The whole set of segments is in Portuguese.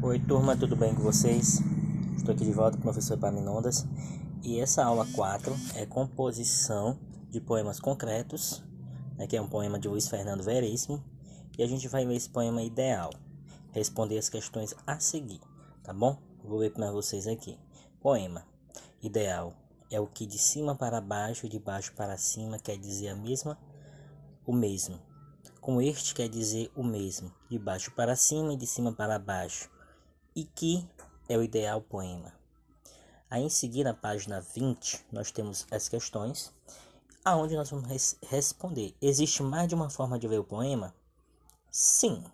Oi turma, tudo bem com vocês? Estou aqui de volta com o professor Epaminondas e essa aula 4 é composição de poemas concretos, que é um poema de Luiz Fernando Veríssimo, e a gente vai ler esse poema ideal, responder as questões a seguir, tá bom? Vou ler para vocês aqui. Poema ideal é o que de cima para baixo e de baixo para cima quer dizer o mesmo. Com este quer dizer o mesmo, de baixo para cima e de cima para baixo. E que é o ideal poema. Aí em seguida, na página 20, nós temos as questões, aonde nós vamos responder. Existe mais de uma forma de ver o poema? Sim.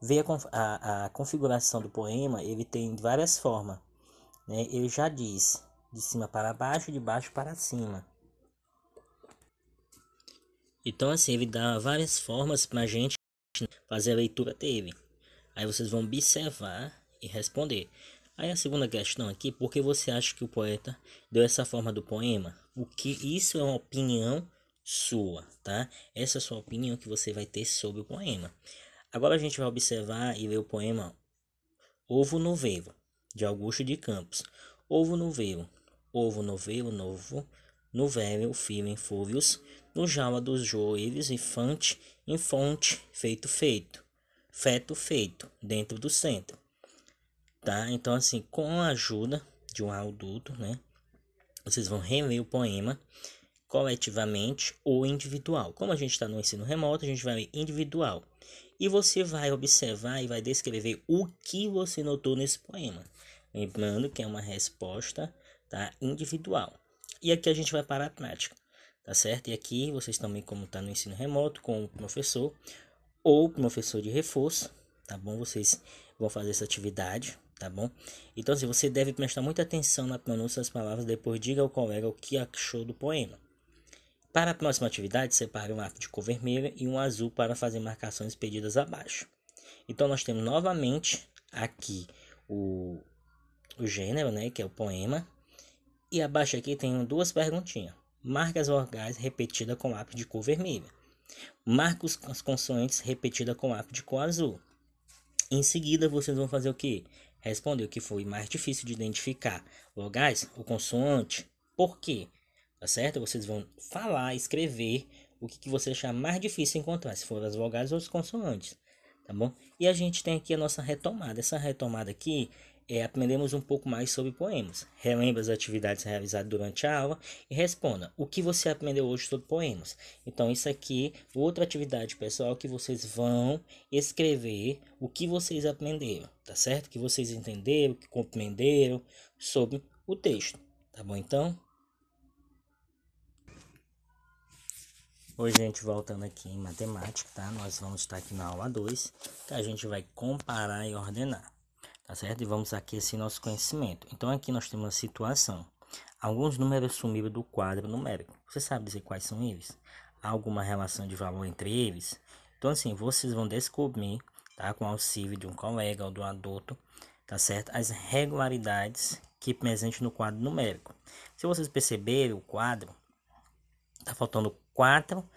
Ver a configuração do poema, ele tem várias formas, né? Ele já diz de cima para baixo, de baixo para cima. Então assim, ele dá várias formas para a gente fazer a leitura dele. Aí vocês vão observar e responder. Aí a segunda questão aqui, por que você acha que o poeta deu essa forma do poema? O que isso é uma opinião sua, tá? Essa é a sua opinião que você vai ter sobre o poema. Agora a gente vai observar e ler o poema Ovo Noveiro, de Augusto de Campos. Ovo noveiro, novo, no velho, filho em fúvios, no jaula dos joelhos, em fonte, feito, feto, dentro do centro, tá? Então, assim, com a ajuda de um adulto, né, vocês vão reler o poema coletivamente ou individual. Como a gente está no ensino remoto, a gente vai ler individual. E você vai observar e vai descrever o que você notou nesse poema. Lembrando que é uma resposta, tá, individual. E aqui a gente vai para a prática, tá certo? E aqui vocês também, como está no ensino remoto, com o professor ou professor de reforço, tá bom? Vocês vão fazer essa atividade, tá bom? Então, assim, você deve prestar muita atenção na pronúncia das palavras, depois diga ao colega o que achou do poema. Para a próxima atividade, separe um lápis de cor vermelha e um azul para fazer marcações pedidas abaixo. Então, nós temos novamente aqui o gênero, né, que é o poema. E abaixo aqui tem duas perguntinhas. Marque as vogais repetidas com lápis de cor vermelha. Marque as consoantes repetidas com lápis de cor azul. Em seguida, vocês vão fazer o que? Responder o que foi mais difícil de identificar. Vogais ou consoante? Por quê? Tá certo? Vocês vão falar, escrever o que você achar mais difícil encontrar, se for as vogais ou as consoantes, tá bom? E a gente tem aqui a nossa retomada. Essa retomada aqui aprendemos um pouco mais sobre poemas. Relembra as atividades realizadas durante a aula e responda o que você aprendeu hoje sobre poemas. Então isso aqui, outra atividade pessoal que vocês vão escrever o que vocês aprenderam, tá certo? Que vocês entenderam, que compreenderam sobre o texto, tá bom então? Hoje, gente, voltando aqui em matemática, tá? Nós vamos estar aqui na aula 2, que a gente vai comparar e ordenar, tá certo? E vamos aquecer nosso conhecimento. Então, aqui nós temos uma situação. Alguns números sumiram do quadro numérico. Você sabe dizer quais são eles? Há alguma relação de valor entre eles? Então, assim, vocês vão descobrir, tá? Com o auxílio de um colega ou do adulto, tá certo? As regularidades que presente no quadro numérico. Se vocês perceberem, o quadro tá faltando 4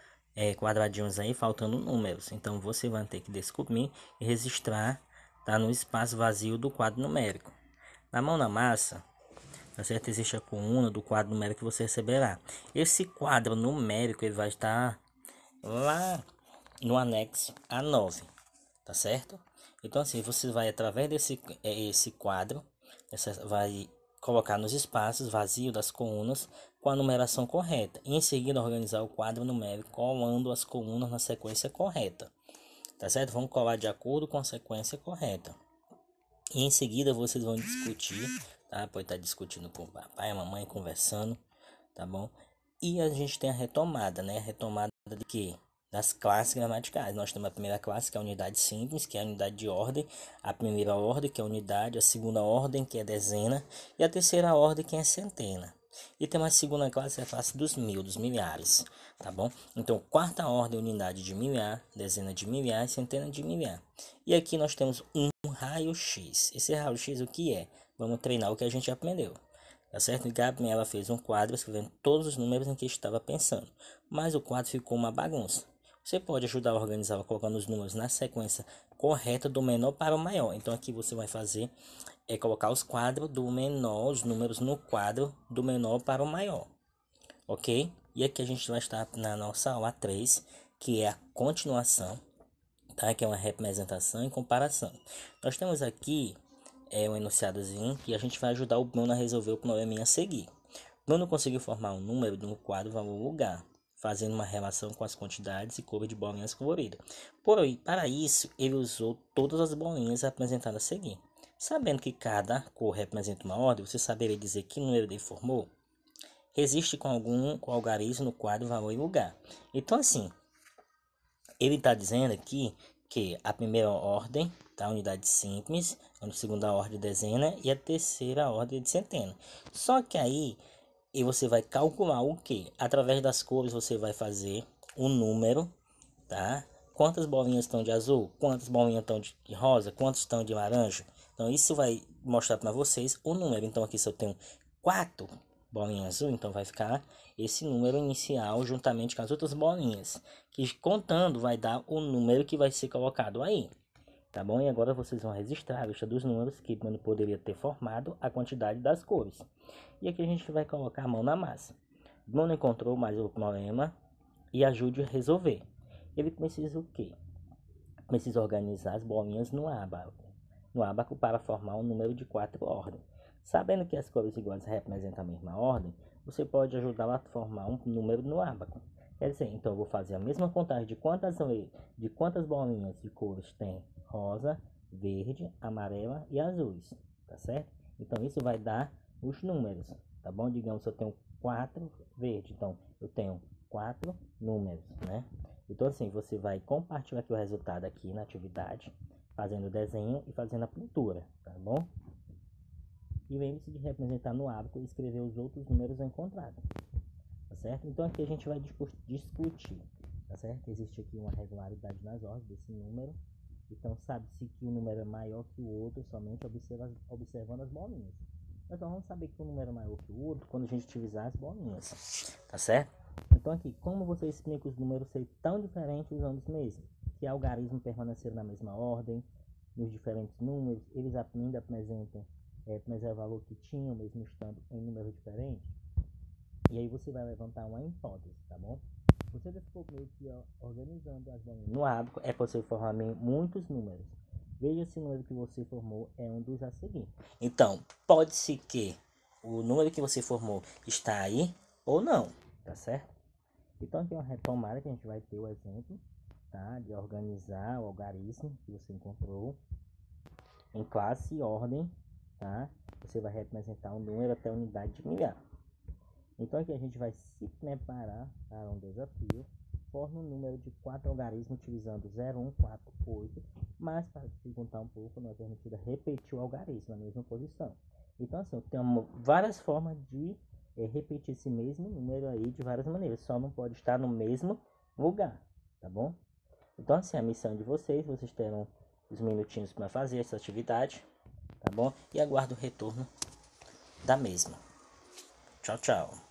quadradinhos aí, faltando números. Então você vai ter que descobrir e registrar, tá, no espaço vazio do quadro numérico. Na mão na massa, tá certo? Existe a coluna do quadro numérico que você receberá. Esse quadro numérico ele vai estar lá no anexo A9, tá certo? Então assim, você vai através esse quadro, vai colocar nos espaços vazios das colunas com a numeração correta. E em seguida organizar o quadro numérico colando as colunas na sequência correta. Tá certo? Vamos colar de acordo com a sequência correta. E em seguida vocês vão discutir, tá? Pode estar discutindo com o papai, a mamãe, conversando, tá bom? E a gente tem a retomada, né? A retomada de quê? Das classes gramaticais. Nós temos a primeira classe, que é a unidade simples, que é a unidade de ordem, a primeira ordem, que é a unidade, a segunda ordem, que é dezena, e a terceira ordem, que é centena. E tem uma segunda classe, que é a classe dos milhares, tá bom? Então, quarta ordem, unidade de milhar, dezena de milhar, centena de milhar. E aqui nós temos um raio-x. Esse raio-x o que é? Vamos treinar o que a gente aprendeu. Tá certo? Gabriela fez um quadro escrevendo todos os números em que estava pensando, mas o quadro ficou uma bagunça. Você pode ajudar a organizar colocando os números na sequência correta do menor para o maior. Então aqui você vai fazer colocar os quadros do menor, os números no quadro do menor para o maior, ok? E aqui a gente vai estar na nossa aula 3, que é a continuação, tá? Que é uma representação e comparação. Nós temos aqui um enunciadozinho que a gente vai ajudar o Bruno a resolver o probleminha a seguir. Bruno conseguiu formar um número no quadro valor lugar, fazendo uma relação com as quantidades e cores de bolinhas coloridas. Para isso, ele usou todas as bolinhas apresentadas a seguir. Sabendo que cada cor representa uma ordem, você saberia dizer que número ele formou? Existe com algum algarismo no quadro valor e lugar. Então, assim, ele está dizendo aqui que a primeira ordem, tá, unidade simples, a segunda ordem dezena e a terceira ordem de centena. Só que aí e você vai calcular o que? Através das cores você vai fazer um número, tá? Quantas bolinhas estão de azul? Quantas bolinhas estão de rosa? Quantas estão de laranja? Então isso vai mostrar para vocês o número. Então aqui se eu tenho 4 bolinhas azul, então vai ficar esse número inicial juntamente com as outras bolinhas, que contando vai dar o número que vai ser colocado aí. Tá bom? E agora vocês vão registrar a lista dos números que Bruno poderia ter formado, a quantidade das cores. E aqui a gente vai colocar a mão na massa. Bruno encontrou mais um problema e ajude a resolver. Ele precisa o quê? Precisa organizar as bolinhas no ábaco para formar um número de 4 ordens. Sabendo que as cores iguais representam a mesma ordem, você pode ajudá-la a formar um número no ábaco. Quer dizer, então eu vou fazer a mesma contagem de quantas bolinhas de cores tem rosa, verde, amarela e azuis, tá certo? Então isso vai dar os números, tá bom? Digamos que eu tenho 4 verde, então eu tenho 4 números, né? Então assim, você vai compartilhar aqui o resultado aqui na atividade, fazendo o desenho e fazendo a pintura, tá bom? E lembre-se de representar no ábaco e escrever os outros números encontrados, tá certo? Então aqui a gente vai discutir, tá certo? Existe aqui uma regularidade nas ordens desse número, então sabe-se que o número é maior que o outro somente observando as bolinhas. Nós só vamos saber que o número é maior que o outro quando a gente utilizar as bolinhas, tá certo? Então aqui, como você explica os números serem tão diferentes usando os mesmos? Que algarismos permaneceram na mesma ordem, nos diferentes números, eles ainda apresentam o valor que tinham, mesmo estando em números diferentes. E aí você vai levantar uma hipótese, tá bom? Você descobriu que organizando as bolinhas no ábaco é possível formar muitos números. Veja se o número que você formou é um dos a seguir. Então, pode-se que o número que você formou está aí ou não, tá certo? Então aqui é uma retomada que a gente vai ter o exemplo, tá? De organizar o algarismo que você encontrou em classe e ordem, tá? Você vai representar um número até a unidade de milhar. Então aqui a gente vai se preparar para um desafio. Forma um número de 4 algarismos utilizando 0, 1, 4, 8. Mas para dificultar um pouco, não é permitido repetir o algarismo na mesma posição. Então assim, temos várias formas de repetir esse mesmo número aí de várias maneiras. Só não pode estar no mesmo lugar, tá bom? Então assim, a missão de vocês terão os minutinhos para fazer essa atividade, tá bom? E aguardo o retorno da mesma. Tchau, tchau.